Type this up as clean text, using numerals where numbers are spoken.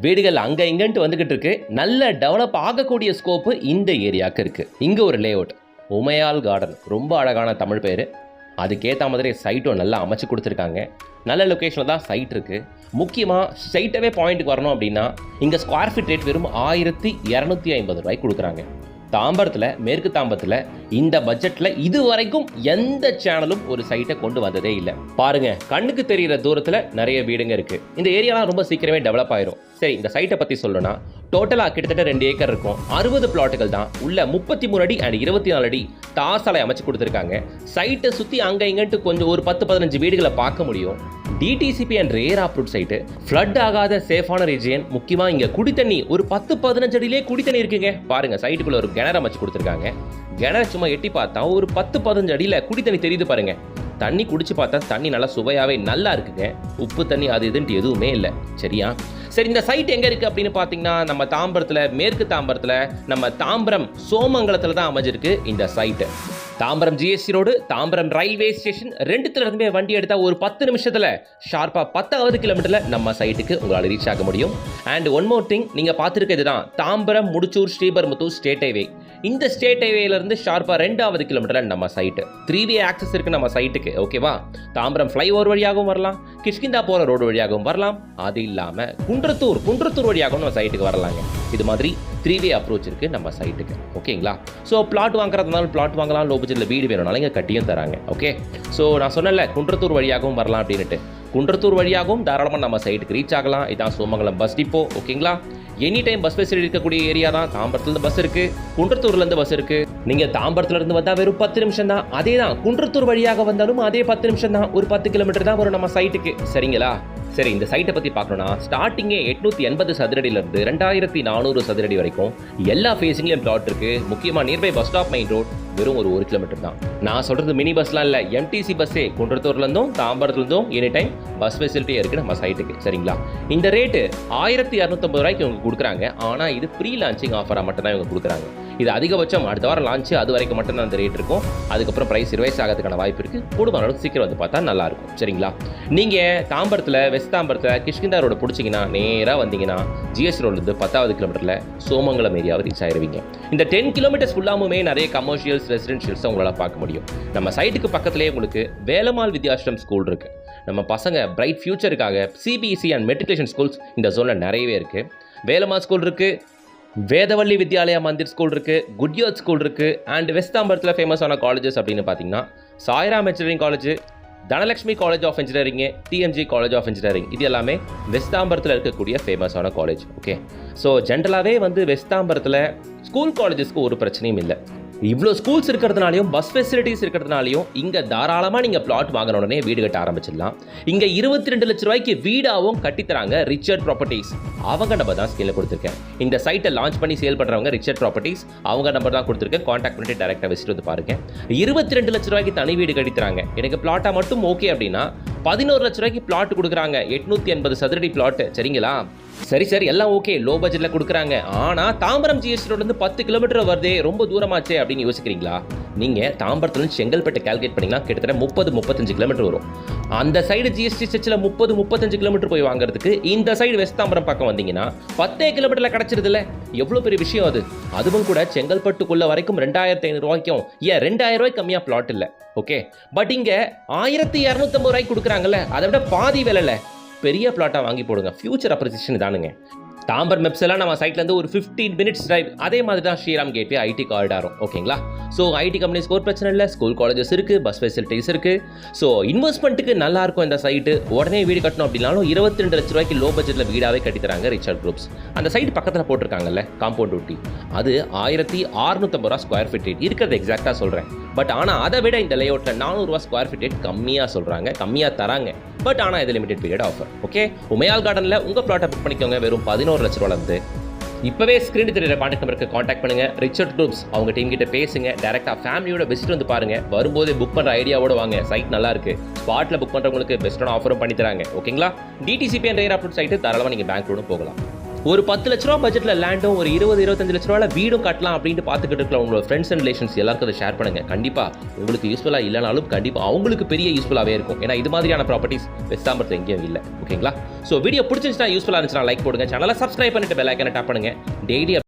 வீடுகள் அங்கே இங்கன்ட்டு வந்துகிட்டு இருக்கு. நல்ல டெவலப் ஆகக்கூடிய ஸ்கோப்பு இந்த ஏரியாவுக்கு இருக்கு. இங்கே ஒரு லே அவுட் உமையால் கார்டன், ரொம்ப அழகான தமிழ் பேர். அதுக்கேற்ற மாதிரி சைட்டும் நல்லா அமைச்சு கொடுத்துருக்காங்க. நல்ல லொக்கேஷனில் தான் சைட் இருக்குது. முக்கியமாக சைட்டவே பாயிண்ட்டுக்கு வரணும் அப்படின்னா இங்கே ஸ்கொயர் ஃபீட் ரேட் வெறும் 1250 ரூபாய்க்கு கொடுக்குறாங்க. தாம்பரத்தில், மேற்கு தாம்பரத்தில் இந்த பட்ஜெட்டில் இது வரைக்கும் எந்த சேனலும் ஒரு சைட்டை கொண்டு வந்ததே இல்லை. பாருங்க, கண்ணுக்கு தெரிகிற தூரத்தில் நிறைய வீடுங்க இருக்கு. இந்த ஏரியாலாம் ரொம்ப சீக்கிரமே டெவலப் ஆயிரும். சரி, இந்த சைட்டை பற்றி சொல்லணும்னா டோட்டலாக கிட்டத்தட்ட 2 ஏக்கர் இருக்கும். 60 பிளாட்டுகள் தான் உள்ள. 33 அடி அண்ட் 24 அடி தார் சாலை அமைச்சு கொடுத்துருக்காங்க. சைட்டை சுற்றி அங்கே இங்கன்ட்டு கொஞ்சம் ஒரு 10-15 வீடுகளை பார்க்க முடியும். DTCP and RERA approve site, flood ஆகாத சேஃபான ரீஜியன். முக்கியமாக இங்கே குடித்தண்ணி ஒரு 10-15 அடியிலே குடித்தண்ணி இருக்குங்க. பாருங்க, சைட்டுக்குள்ள ஒரு கிணறு அமைச்சு கொடுத்துருக்காங்க. கிணறு சும்மா எட்டி பார்த்தா ஒரு 10-15 அடியில் குடித்தண்ணி தெரியுது பாருங்க. தண்ணி குடிச்சு பார்த்தா தண்ணி நல்லா சுவையாகவே நல்லா இருக்குங்க. உப்பு தண்ணி அது இதுன்ட்டு எதுவுமே இல்லை. சரியா? சரி, இந்த சைட் எங்கே இருக்குது அப்படின்னு பார்த்தீங்கன்னா நம்ம தாம்பரத்தில், மேற்கு தாம்பரத்தில், நம்ம தாம்பரம் சோமங்கலத்தில் தான் அமைஞ்சிருக்கு இந்த site. Tambaram GST road, Tambaram railway station ரெண்டுத்துல இருந்துமே வண்டி எடுத்தால் ஒரு 10 நிமிஷத்தில் ஷார்ப்பாக 10வது கிலோமீட்டரில் நம்ம சைட்டுக்கு உங்களால் ரீச் ஆக முடியும். அண்ட் ஒன் மோர் திங், நீங்கள் பார்த்துருக்கிறது தான் தாம்பரம் முடிச்சூர் ஸ்ரீபெரும்புதூர் ஸ்டேட் ஹைவே. இந்த ஸ்டேட் ஹைவேலேருந்து ஷார்ப்பாக 2வது கிலோமீட்டரில் நம்ம சைட்டு. 3வே ஆக்சஸ் இருக்குது நம்ம சைட்டுக்கு. ஓகேவா? தாம்பரம் ஃப்ளைஓவர் வழியாகவும் வரலாம், கிஷ்கிந்தா போகிற ரோடு வழியாகவும் வரலாம். அது இல்லாமல் குன்றத்தூர் வழியாகவும் நம்ம சைட்டுக்கு வரலாங்க. இது மாதிரி 3வே அப்ரோச் இருக்குது நம்ம சைட்டுக்கு. ஓகேங்களா? ஸோ பிளாட் வாங்குறதுனாலும் பிளாட் வாங்கலாம், லோ பட்ஜெட்டில் வீடு வேணும்னாலும் இங்கே கட்டியும் தராங்க. ஓகே, ஸோ நான் சொன்னல குன்றத்தூர் வழியாகவும் வரலாம் அப்படின்ட்டு. குன்றத்தூர் வழியாகவும் தாராளமாக நம்ம சைட்டுக்கு ரீச் ஆகலாம். இதான் சோமங்கலம் பஸ் டிப்போ. ஓகேங்களா? எனி டைம் பஸ் ஃபெசிலிட்டி இருக்கக்கூடிய ஏரியா தான். தாம்பரத்துலேருந்து பஸ் இருக்குது, குன்றத்தூர்லேருந்து பஸ் இருக்குது. நீங்கள் தாம்பரத்துலேருந்து வந்தால் வெறும் 10 நிமிஷம் தான். அதே தான் குன்றத்தூர் வழியாக வந்தாலும் அதே 10 நிமிஷம் தான். ஒரு 10 கிலோமீட்டர் தான் வரும் நம்ம சைட்டுக்கு. சரிங்களா? சரி, இந்த சைட்டை பற்றி பார்க்கணும்னா ஸ்டார்டிங்கே 880 சதுரடியிலிருந்து 2400 சதுரடி வரைக்கும் எல்லா ஃபேஸிங்லேயும் பிளாட் இருக்குது. முக்கியமாக nearby bus stop main road வெறும் ஒரு 1 கிலோமீட்டர் தான். நான் சொல்கிறது மினி பஸ்லாம் இல்லை, எம்டிசி பஸ்ஸே. குன்றத்தூர்லேருந்தும் தாம்பரத்துலேருந்தும் எனி டைம் பஸ் ஃபெசிலிட்டியே இருக்குது நம்ம சைட்டுக்கு. சரிங்களா? இந்த ரேட்டு 1250 ரூபாய்க்கு இவங்க கொடுக்குறாங்க. ஆனால் இது ப்ரீ லான்ச்சிங் ஆஃபராக மட்டும்தான் இவங்க கொடுக்குறாங்க. இது அதிகபட்சம் அடுத்த வாரம் லான்ச்சு, அது வரைக்கும் மட்டும்தான் அந்த ரேட் இருக்கும். அதுக்கப்புறம் ப்ரைஸ் ரிவைஸ் ஆகிறதுக்கான வாய்ப்பு இருக்குது. கூடுமான அளவுக்கு சீக்கிரம் வந்து பார்த்தா நல்லாயிருக்கும். சரிங்களா? நீங்கள் தாம்பரத்தில், வெஸ்ட் தாம்பரத்தில் கிஷ்கிந்தா ரோடு பிடிச்சிங்கன்னா நேராக வந்தீங்கன்னா ஜிஎஸ்டி ரோட்லேருந்து 10வது கிலோமீட்டரில் சோமங்கலம் ஏரியாவை ரீச் ஆகிருவீங்க. இந்த 10 கிலோமீட்டர்ஸ் ஃபுல்லாமுமே நிறைய கமர்ஷியல்ஸ், ரெசிடென்ஷியல்ஸை உங்களால் பார்க்க முடியும். நம்ம சைட்டுக்கு பக்கத்துலேயே உங்களுக்கு வேலம்மாள் வித்யாஸ்ரம் ஸ்கூல் இருக்குது. நம்ம பசங்க பிரைட் ஃபியூச்சருக்காக சிபிஎஸ்சி அண்ட் மெட்ரிகுலேஷன் ஸ்கூல்ஸ் இந்த ஜோனில் நிறையவே இருக்குது. வேலம்மாள் ஸ்கூல் இருக்குது, வேதவள்ளி வித்யாலயா மந்திர் ஸ்கூல் இருக்குது, குட்யோத் ஸ்கூல் இருக்குது. அண்ட் வெஸ்ட் தாம்பரத்தில் ஃபேமஸான காலேஜஸ் அப்படின்னு பார்த்தீங்கன்னா Sairam engineering college, Dhanalakshmi college of engineering, DMG college of engineering. இது எல்லாமே வெஸ்ட் தாம்பரத்தில் இருக்கக்கூடிய ஃபேமஸான காலேஜ். ஓகே, ஸோ ஜென்ரலாகவே வெஸ்ட் தாம்பரத்தில் ஸ்கூல் காலேஜஸ்க்கு ஒரு பிரச்சனையும் இல்லை. இவ்வளோ ஸ்கூல்ஸ் இருக்கிறதுனாலையும் பஸ் ஃபெசிலிட்டிஸ் இருக்கிறதுனாலையும் இங்கே தாராளமாக நீங்கள் பிளாட் வாங்கின உடனே வீடு கட்ட ஆரம்பிச்சிடலாம். இங்கே 22 லட்ச ரூபாய்க்கு வீடாகவும் கட்டித்தராங்க ரிச்சர்ட் ப்ராப்பர்ட்டிஸ். அவங்க நம்பர் தான் ஸ்கீலில் கொடுத்துருக்கேன். இந்த சைட்டை லான்ச் பண்ணி சேல் பண்ணுறவங்க ரிச்சர்ட் ப்ராப்பர்ட்டிஸ். அவங்க நம்பர் தான் கொடுத்துருக்கேன். கான்டாக்ட் பண்ணிட்டு டேரெக்டாக விசிட் வந்து பாருங்கள். 22 லட்ச ரூபாய்க்கு தனி வீடு கட்டித்தராங்க. எனக்கு பிளாட்டாக மட்டும் ஓகே அப்படின்னா 11 லட்ச ரூபாய்க்கு பிளாட் கொடுக்குறாங்க. 880 சதுரடி பிளாட். சரிங்களா? சரி, எல்லாம் ஓகே, லோ பட்ஜெட்டில் கொடுக்குறாங்க. ஆனால் தாம்பரம் ஜிஎஸ்டி ரோட்லேருந்து 10 கிலோமீட்டர் வருதே, ரொம்ப தூரமாச்சே அப்படின்னு யோசிக்கிறீங்களா? நீங்கள் தாம்பரத்துலேருந்து செங்கல்பட்டு கால்குலேட் பண்ணிங்கன்னா கிட்டத்தட்ட 30-35 கிலோமீட்டர் வரும். அந்த சைடு ஜிஎஸ்டி ஸ்டெச்சில் 30-35 கிலோமீட்டர் போய் வாங்குறதுக்கு இந்த சைடு வெஸ்ட் தாம்பரம் பக்கம் வந்தீங்கன்னா 10 கிலோமீட்டரில் கிடச்சிருதுல. எவ்வளோ பெரிய விஷயம் அது. அதுவும் கூட செங்கல்பட்டுக்குள்ள வரைக்கும் 2500 ரூபாய்க்கும் 2000 ரூபாய்க்கு கம்மியாக பிளாட் இல்லை. ஓகே, பட் இங்கே 1250 ரூபாய்க்கு கொடுக்குறாங்கல்ல, அதை விட பாதி விலையில் பெரிய பிளாட்டாக வாங்கி போடுங்க. ஃபியூச்சர் அப்ரிசியேஷன் தானுங்க. தாம்பரம் மெப்ஸ் எல்லாம் நம்ம சைட்லேருந்து ஒரு 15 மினிட்ஸ் டிரைவ். அதே மாதிரி தான் ஸ்ரீராம் கேட்வே ஐடி காரிடாரும். ஓகேங்களா? ஸோ ஐடி கம்பெனிஸ் ஒரு பிரச்சனை இல்லை, ஸ்கூல் காலேஜஸ் இருக்குது, பஸ் ஃபெசிலிட்டிஸ் இருக்குது. ஸோ இன்வெஸ்ட்மெண்ட்டுக்கு நல்லாயிருக்கும் இந்த சைட்டு. உடனே வீடு கட்டணும் அப்படின்னாலும் 22 லட்ச ரூபாய்க்கு லோ பட்ஜெட்டில் வீடாகவே கட்டித்தராங்க ரிச்சர்ட் குரூப்ஸ். அந்த சைட்டு பக்கத்தில் போட்டிருக்காங்கல்ல காம்பவுண்ட் ஒட்டி, அது 1650 ரூபா ஸ்கொயர் ஃபீட் ரேட் இருக்கிறது எக்ஸாக்டாக சொல்கிறேன். பட் ஆனால் அதை விட இந்த லேஅவுட்டில் 400 ரூபா ஸ்கொயர் ஃபீட் ரேட் கம்மியாக சொல்கிறாங்க, கம்மியாக தராங்க. பட் ஆனால் இது limited period offer. Okay, Umaiyal கார்டனில் உங்கள் பிளாட்டை புக் பண்ணிக்கோங்க. வெறும் 11 லட்ச ரூபாயிலிருந்து. இப்போவே ஸ்க்ரீன் தெரியுற கான்டாக்ட் நம்பருக்கு கான்டாக்ட் பண்ணுங்கள். ரிச்சர்ட் குரூப்ஸ் அவங்க டீம் கிட்ட பேசுங்க. டேரெக்டாக ஃபேமிலியோட விசிட் வந்து பாருங்கள். வரும்போதே புக் பண்ணுற ஐடியாவோட வாங்க. சைட் நல்லா இருக்குது. ஸ்பாட்டில் புக் பண்ணுறவங்களுக்கு பெஸ்ட்டான ஆஃபரும் பண்ணி தராங்க. ஓகேங்களா? DTCP and RERA approve site தாராளமாக நீங்கள் பேங்க் லோனும் போகலாம். ஒரு 10 லட்ச ரூபா பட்ஜெட்டில் லேண்டும் ஒரு 20-25 லட்ச ரூபாயில் வீடும் கட்டலாம் அப்படின்ட்டு பார்த்துக்கிட்டு இருக்க உங்களோட ஃப்ரெண்ட்ஸ் அண்ட் ரிலேஷன்ஸ் எல்லாருக்கும் அதை ஷேர் பண்ணுங்கள். கண்டிப்பாக உங்களுக்கு யூஸ்ஃபுல்லாக இல்லைனாலும் கண்டிப்பாக அவங்களுக்கு பெரிய யூஸ்ஃபுல்லாகவே இருக்கும். ஏன்னா இது மாதிரியான ப்ராப்பர்ட்டிஸ் வெஸ்ட் தாம்பரத்தில் எங்கேயும் இல்லை. ஓகேங்களா? ஸோ வீடியோ பிடிச்சிருந்துச்சுன்னா யூஸ்ஃபுல்லாக இருந்துச்சுன்னா லைக் போடுங்க. சேனலை சப்ஸ்கிரைப் பண்ணிட்டு பெல் ஐக்கனை டேப் பண்ணுங்கள். டெய்லி